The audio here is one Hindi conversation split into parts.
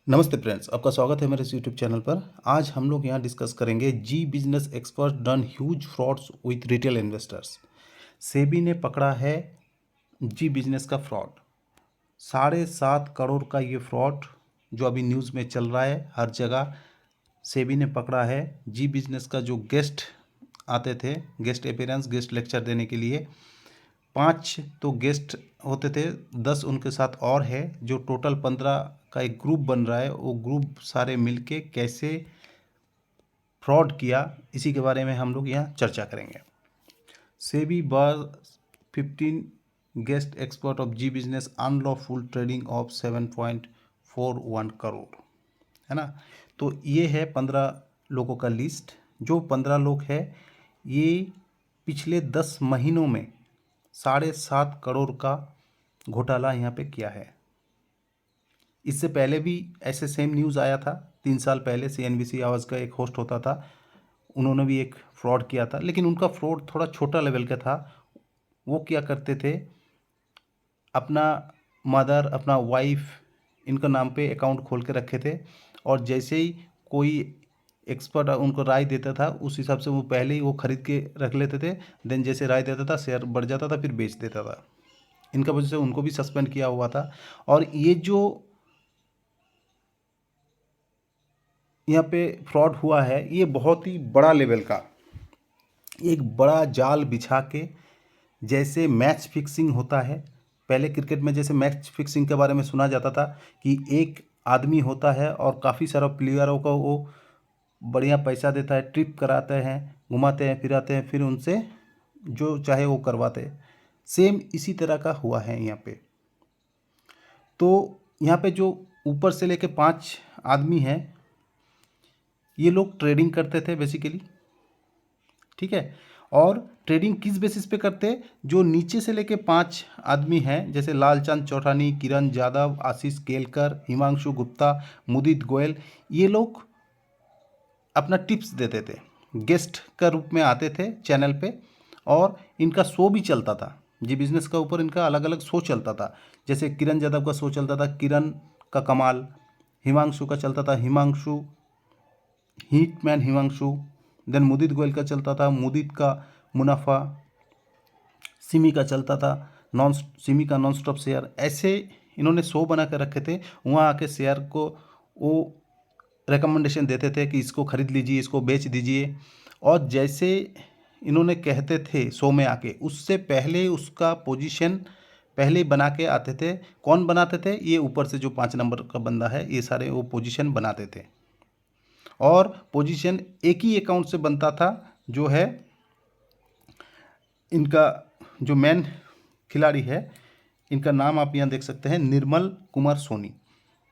नमस्ते फ्रेंड्स, आपका स्वागत है मेरे इस यूट्यूब चैनल पर। आज हम लोग यहाँ डिस्कस करेंगे Zee Business expert done huge frauds with retail investors. SEBI ने पकड़ा है जी बिजनेस का फ्रॉड। 7.5 करोड़ का ये फ्रॉड जो अभी न्यूज़ में चल रहा है हर जगह। सेबी ने पकड़ा है जी बिजनेस का जो गेस्ट आते थे, गेस्ट अपीयरेंस, गेस्ट लेक्चर देने के लिए 5 तो गेस्ट होते थे, 10 उनके साथ और है, जो टोटल 15 का एक ग्रुप बन रहा है। वो ग्रुप सारे मिलके कैसे फ्रॉड किया, इसी के बारे में हम लोग यहाँ चर्चा करेंगे। सेबी बार 15 guest expert of Zee business unlawful trading of 7.41 crore, है ना। तो ये है 15 लोगों का लिस्ट। जो 15 लोग हैं ये पिछले 10 महीनों में 7.5 करोड़ का घोटाला यहाँ पे किया है। इससे पहले भी ऐसे सेम न्यूज़ आया था 3 साल पहले। CNBC आवाज़ का एक होस्ट होता था, उन्होंने भी एक फ्रॉड किया था, लेकिन उनका फ्रॉड थोड़ा छोटा लेवल का था। वो क्या करते थे, अपना मदर, अपना वाइफ, इनका नाम पे अकाउंट खोल के रखे थे, और जैसे ही कोई एक्सपर्ट उनको राय देता था उस हिसाब से वो पहले ही वो खरीद के रख लेते थे। देन जैसे राय देता था शेयर बढ़ जाता था, फिर बेच देता था। इनका वजह से उनको भी सस्पेंड किया हुआ था। और ये जो यहाँ पे फ्रॉड हुआ है ये बहुत ही बड़ा लेवल का, एक बड़ा जाल बिछा के, जैसे मैच फिक्सिंग होता है। पहले क्रिकेट में जैसे मैच फिक्सिंग के बारे में सुना जाता था कि एक आदमी होता है और काफ़ी सारा प्लेयरों को वो बढ़िया पैसा देता है, ट्रिप कराते हैं, घुमाते हैं, फिराते हैं, फिर उनसे जो चाहे वो करवाते हैं। सेम इसी तरह का हुआ है यहाँ पे। तो यहाँ पे जो ऊपर से लेके 5 आदमी हैं, ये लोग ट्रेडिंग करते थे बेसिकली, ठीक है। और ट्रेडिंग किस बेसिस पे करते, जो नीचे से लेके 5 आदमी हैं, जैसे लालचंद चौटानी, किरण यादव, आशीष केलकर, हिमांशु गुप्ता, मुदित गोयल, ये लोग अपना टिप्स देते थे, गेस्ट का रूप में आते थे चैनल पे, और इनका शो भी चलता था। जी बिजनेस का ऊपर इनका अलग अलग शो चलता था। जैसे किरण यादव का शो चलता था किरण का कमाल, हिमांशु का चलता था हिमांशु हिटमैन हिमांशु, देन मुदित गोयल का चलता था मुदित का मुनाफा, सिमी का चलता था सिमी का नॉन स्टॉप शेयर। ऐसे इन्होंने शो बना कर रखे थे। वहाँ आके शेयर को वो रिकमेंडेशन देते थे कि इसको खरीद लीजिए, इसको बेच दीजिए। और जैसे इन्होंने कहते थे शो में आके, उससे पहले उसका पोजीशन पहले ही बना के आते थे। कौन बनाते थे, ये ऊपर से जो 5 नंबर का बंदा है, ये सारे वो पोजीशन बनाते थे। और पोजीशन एक ही अकाउंट से बनता था, जो है इनका जो मेन खिलाड़ी है, इनका नाम आप यहाँ देख सकते हैं, निर्मल कुमार सोनी,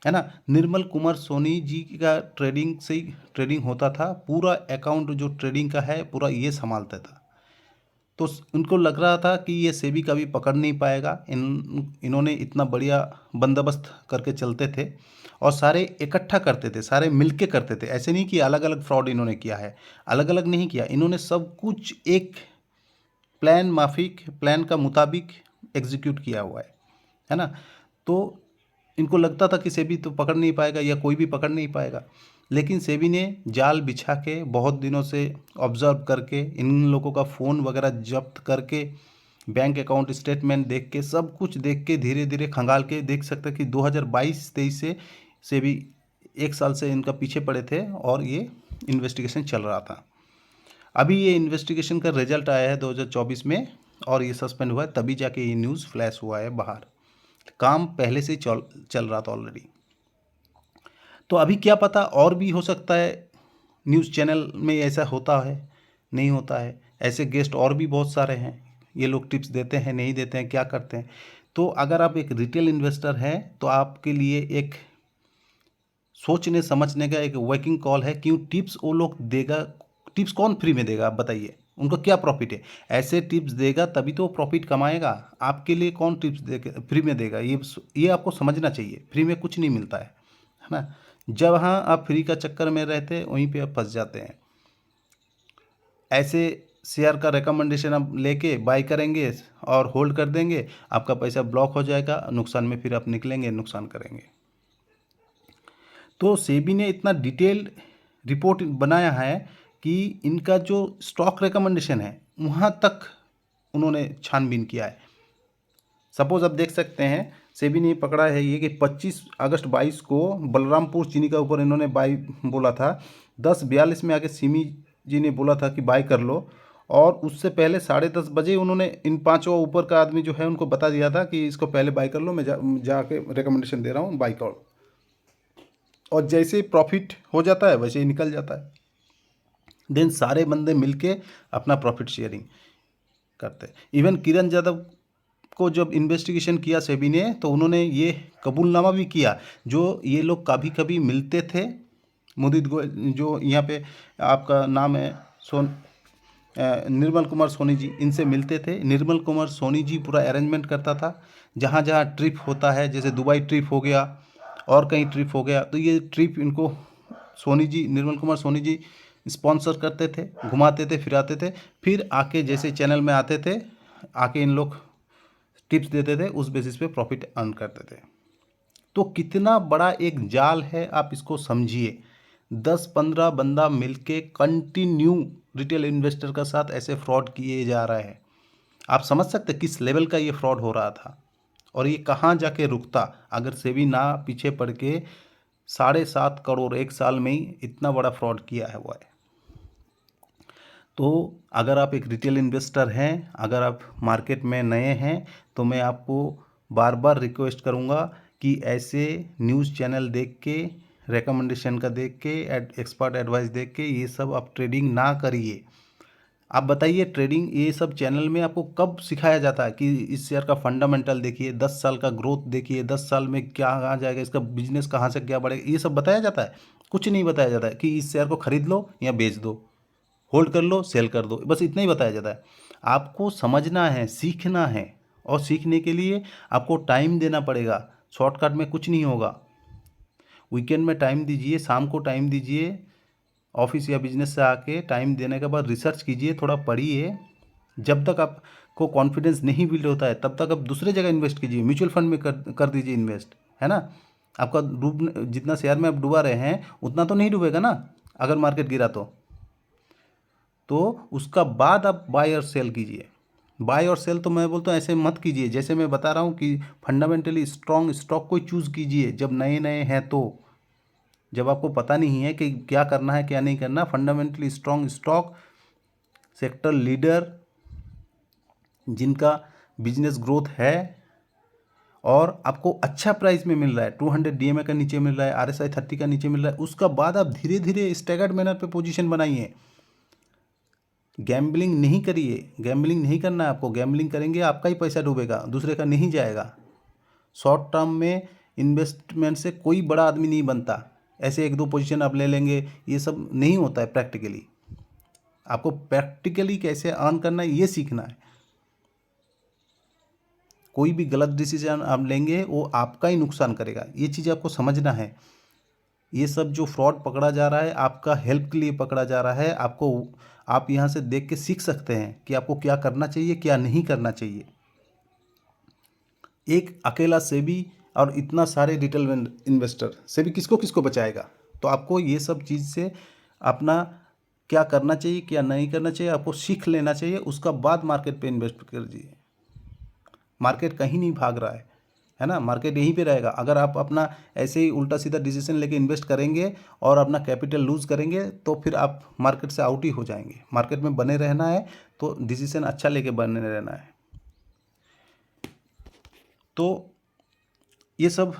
है ना। निर्मल कुमार सोनी जी का ट्रेडिंग से ही ट्रेडिंग होता था। पूरा अकाउंट जो ट्रेडिंग का है पूरा ये संभालता था। तो उनको लग रहा था कि ये सेबी कभी पकड़ नहीं पाएगा। इन्होंने इतना बढ़िया बंदोबस्त करके चलते थे, और सारे इकट्ठा करते थे, सारे मिलके करते थे। ऐसे नहीं कि अलग अलग फ्रॉड इन्होंने किया है, अलग अलग नहीं किया। इन्होंने सब कुछ एक प्लान माफिक प्लान का मुताबिक एग्जीक्यूट किया हुआ है ना। तो इनको लगता था कि सेबी तो पकड़ नहीं पाएगा या कोई भी पकड़ नहीं पाएगा, लेकिन सेबी ने जाल बिछा के बहुत दिनों से ऑब्जर्व करके, इन लोगों का फ़ोन वगैरह जब्त करके, बैंक अकाउंट स्टेटमेंट देख के, सब कुछ देख के, धीरे धीरे खंगाल के देख सकते कि 2022-23 से सेबी 1 साल से इनका पीछे पड़े थे, और ये इन्वेस्टिगेशन चल रहा था। अभी ये इन्वेस्टिगेशन का रिजल्ट आया है 2024 में, और ये सस्पेंड हुआ है, तभी जाके ये न्यूज़ फ्लैश हुआ है बाहर। काम पहले से चल रहा था ऑलरेडी। तो अभी क्या पता, और भी हो सकता है न्यूज़ चैनल में ऐसा होता है, नहीं होता है। ऐसे गेस्ट और भी बहुत सारे हैं, ये लोग टिप्स देते हैं, नहीं देते हैं, क्या करते हैं। तो अगर आप एक रिटेल इन्वेस्टर हैं तो आपके लिए एक सोचने समझने का एक वर्किंग कॉल है। क्यों टिप्स वो लोग देगा, टिप्स कौन फ्री में देगा, आप बताइए, उनको क्या प्रॉफिट है। ऐसे टिप्स देगा तभी तो वो प्रॉफिट कमाएगा। आपके लिए कौन टिप्स दे फ्री में देगा, ये आपको समझना चाहिए। फ्री में कुछ नहीं मिलता है ना। जहाँ आप फ्री का चक्कर में रहते हैं वहीं पे आप फंस जाते हैं। ऐसे शेयर का रिकमेंडेशन आप लेके बाई करेंगे और होल्ड कर देंगे, आपका पैसा ब्लॉक हो जाएगा, नुकसान में फिर आप निकलेंगे, नुकसान करेंगे। तो सेबी ने इतना डिटेल्ड रिपोर्ट बनाया है कि इनका जो स्टॉक रिकमेंडेशन है वहाँ तक उन्होंने छानबीन किया है। सपोज आप देख सकते हैं सेबी ने पकड़ा है ये कि 25 अगस्त 22 को बलरामपुर चीनी का ऊपर इन्होंने बाई बोला था। 10:42 में आके सिमी जी ने बोला था कि बाई कर लो, और उससे पहले 10:30 बजे उन्होंने इन पांचों ऊपर का आदमी जो है उनको बता दिया था कि इसको पहले बाई कर लो, मैं जाके रिकमेंडेशन दे रहा हूँ, बाई करो। और जैसे ही प्रॉफिट हो जाता है वैसे ही निकल जाता है। देन सारे बंदे मिलके अपना प्रॉफिट शेयरिंग करते हैं। इवन किरण यादव को जब इन्वेस्टिगेशन किया सेबी ने तो उन्होंने ये कबूलनामा भी किया, जो ये लोग कभी कभी मिलते थे मुदित गोयल जो यहाँ पे आपका नाम है निर्मल कुमार सोनी जी, इनसे मिलते थे। निर्मल कुमार सोनी जी पूरा अरेंजमेंट करता था। जहाँ जहाँ ट्रिप होता है, जैसे दुबई ट्रिप हो गया और कहीं ट्रिप हो गया, तो ये ट्रिप इनको सोनी जी, निर्मल कुमार सोनी जी स्पॉन्सर करते थे, घुमाते थे, फिराते थे। फिर आके जैसे चैनल में आते थे, आके इन लोग टिप्स देते थे, उस बेसिस पे प्रॉफिट अर्न करते थे। तो कितना बड़ा एक जाल है आप इसको समझिए। 10-15 बंदा मिलके कंटिन्यू रिटेल इन्वेस्टर का साथ ऐसे फ्रॉड किए जा रहे हैं। आप समझ सकते किस लेवल का ये फ्रॉड हो रहा था और ये कहाँ जाके रुकता अगर सेबी ना पीछे पड़ के 7.5 करोड़ एक साल में ही इतना बड़ा फ्रॉड किया हुआ है। तो अगर आप एक रिटेल इन्वेस्टर हैं, अगर आप मार्केट में नए हैं, तो मैं आपको बार बार रिक्वेस्ट करूंगा कि ऐसे न्यूज़ चैनल देख के, रिकमेंडेशन का देख के, एक्सपर्ट एडवाइस देख के ये सब आप ट्रेडिंग ना करिए। आप बताइए ट्रेडिंग ये सब चैनल में आपको कब सिखाया जाता है कि इस शेयर का फंडामेंटल देखिए, 10 साल का ग्रोथ देखिए, 10 साल में क्या कहाँ जाएगा, इसका बिजनेस कहाँ से क्या बढ़ेगा, ये सब बताया जाता है? कुछ नहीं बताया जाता है कि इस शेयर को खरीद लो या बेच दो, होल्ड कर लो, सेल कर दो, बस इतना ही बताया जाता है। आपको समझना है, सीखना है, और सीखने के लिए आपको टाइम देना पड़ेगा। शॉर्टकट में कुछ नहीं होगा। वीकेंड में टाइम दीजिए, शाम को टाइम दीजिए, ऑफिस या बिजनेस से आके टाइम देने के बाद रिसर्च कीजिए, थोड़ा पढ़िए। जब तक आपको कॉन्फिडेंस नहीं बिल्ड होता है तब तक आप दूसरे जगह इन्वेस्ट कीजिए, म्यूचुअल फंड में कर दीजिए इन्वेस्ट, है ना। आपका डूब जितना शेयर में आप डुबा रहे हैं उतना तो नहीं डूबेगा ना अगर मार्केट गिरा तो उसका बाद आप बाय और सेल कीजिए। बाय और सेल तो मैं बोलता हूँ ऐसे मत कीजिए, जैसे मैं बता रहा हूँ कि फंडामेंटली स्ट्रॉन्ग स्टॉक को चूज़ कीजिए जब नए नए हैं। तो जब आपको पता नहीं है कि क्या करना है क्या नहीं करना, fundamentally strong stock, sector leader जिनका बिजनेस ग्रोथ है और आपको अच्छा प्राइस में मिल रहा है, 200 डीएमए का नीचे मिल रहा है, आरएसआई 30 का नीचे मिल रहा है, उसका बाद आप धीरे धीरे स्टैगर्ड मैनर पे पोजीशन बनाइए। गैम्बलिंग नहीं करिए, गैम्बलिंग नहीं करना है आपको। गैम्बलिंग करेंगे आपका ही पैसा डूबेगा, दूसरे का नहीं जाएगा। शॉर्ट टर्म में इन्वेस्टमेंट से कोई बड़ा आदमी नहीं बनता। ऐसे एक दो पोजीशन आप ले लेंगे, ये सब नहीं होता है प्रैक्टिकली। आपको प्रैक्टिकली कैसे अर्न करना है ये सीखना है। कोई भी गलत डिसीजन आप लेंगे वो आपका ही नुकसान करेगा, ये चीज़ आपको समझना है। ये सब जो फ्रॉड पकड़ा जा रहा है आपका हेल्प के लिए पकड़ा जा रहा है। आपको आप यहाँ से देख के सीख सकते हैं कि आपको क्या करना चाहिए क्या नहीं करना चाहिए। एक अकेला सेबी और इतना सारे रिटेल इन्वेस्टर, सेबी किसको किसको बचाएगा? तो आपको ये सब चीज़ से अपना क्या करना चाहिए क्या नहीं करना चाहिए आपको सीख लेना चाहिए। उसका बाद मार्केट पे इन्वेस्ट कीजिए। मार्केट कहीं नहीं भाग रहा है ना, मार्केट यहीं पे रहेगा। अगर आप अपना ऐसे ही उल्टा सीधा डिसीजन लेके इन्वेस्ट करेंगे और अपना कैपिटल लूज़ करेंगे तो फिर आप मार्केट से आउट ही हो जाएंगे। मार्केट में बने रहना है तो डिसीजन अच्छा लेके बने रहना है। तो ये सब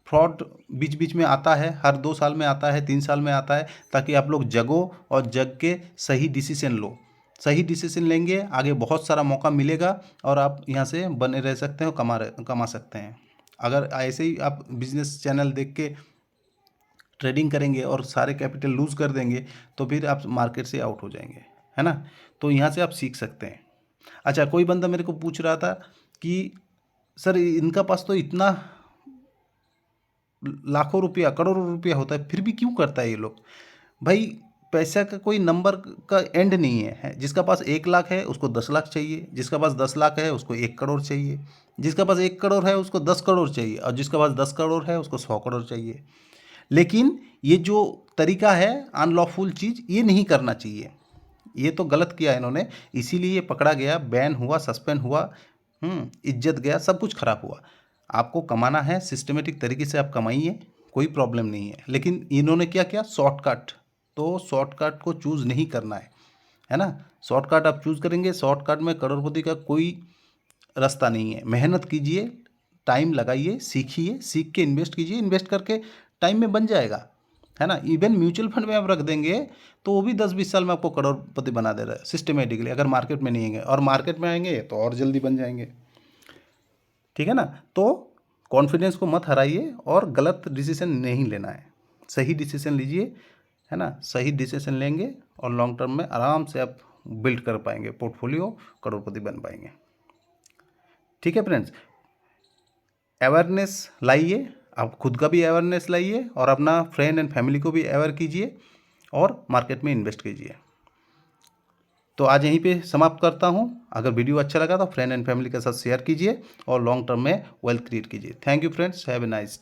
फ्रॉड बीच बीच में आता है, हर 2 साल में आता है, 3 साल में आता है, ताकि आप लोग जगो और जग के सही डिसीजन लो। सही डिसीजन लेंगे आगे बहुत सारा मौका मिलेगा और आप यहाँ से बने रह सकते हैं और कमा सकते हैं। अगर ऐसे ही आप बिजनेस चैनल देख के ट्रेडिंग करेंगे और सारे कैपिटल लूज़ कर देंगे तो फिर आप मार्केट से आउट हो जाएंगे, है ना। तो यहाँ से आप सीख सकते हैं। अच्छा, कोई बंदा मेरे को पूछ रहा था कि सर इनका पास तो इतना लाखों रुपया करोड़ों रुपया होता है फिर भी क्यों करता है ये लोग? भाई पैसा का कोई नंबर का एंड नहीं है। जिसका पास 1 लाख है उसको 10 लाख चाहिए, जिसका पास 10 लाख है उसको 1 करोड़ चाहिए, जिसका पास 1 करोड़ है उसको 10 करोड़ चाहिए, और जिसका पास 10 करोड़ है उसको 100 करोड़ चाहिए। लेकिन ये जो तरीका है अनलॉफुल चीज़, ये नहीं करना चाहिए। ये तो गलत किया इन्होंने, इसीलिए ये पकड़ा गया, बैन हुआ, सस्पेंड हुआ, इज्जत गया, सब कुछ खराब हुआ। आपको कमाना है सिस्टमेटिक तरीके से आप कमाइए, कोई प्रॉब्लम नहीं है। लेकिन इन्होंने क्या किया, शॉर्टकट, तो शॉर्टकट को चूज़ नहीं करना है ना। शॉर्टकट आप चूज़ करेंगे, शॉर्टकट में करोड़पति का कोई रास्ता नहीं है। मेहनत कीजिए, टाइम लगाइए, सीखिए, सीख के इन्वेस्ट कीजिए, इन्वेस्ट करके टाइम में बन जाएगा, है ना। इवन म्यूचुअल फंड में आप रख देंगे तो वो भी 10-20 साल में आपको करोड़पति बना दे रहा है सिस्टमेटिकली, अगर मार्केट में नहीं आएंगे, और मार्केट में आएंगे तो और जल्दी बन जाएंगे, ठीक है ना। तो कॉन्फिडेंस को मत हराइए और गलत डिसीजन नहीं लेना है, सही डिसीजन लीजिए, है ना। सही डिसीजन लेंगे और लॉन्ग टर्म में आराम से आप बिल्ड कर पाएंगे पोर्टफोलियो, करोड़पति बन पाएंगे, ठीक है फ्रेंड्स। अवेयरनेस लाइए, आप खुद का भी अवेयरनेस लाइए और अपना फ्रेंड एंड फैमिली को भी अवेयर कीजिए और मार्केट में इन्वेस्ट कीजिए। तो आज यहीं पे समाप्त करता हूँ। अगर वीडियो अच्छा लगा तो फ्रेंड एंड फैमिली के साथ शेयर कीजिए और लॉन्ग टर्म में वेल्थ क्रिएट कीजिए। Thank you friends, have a nice day.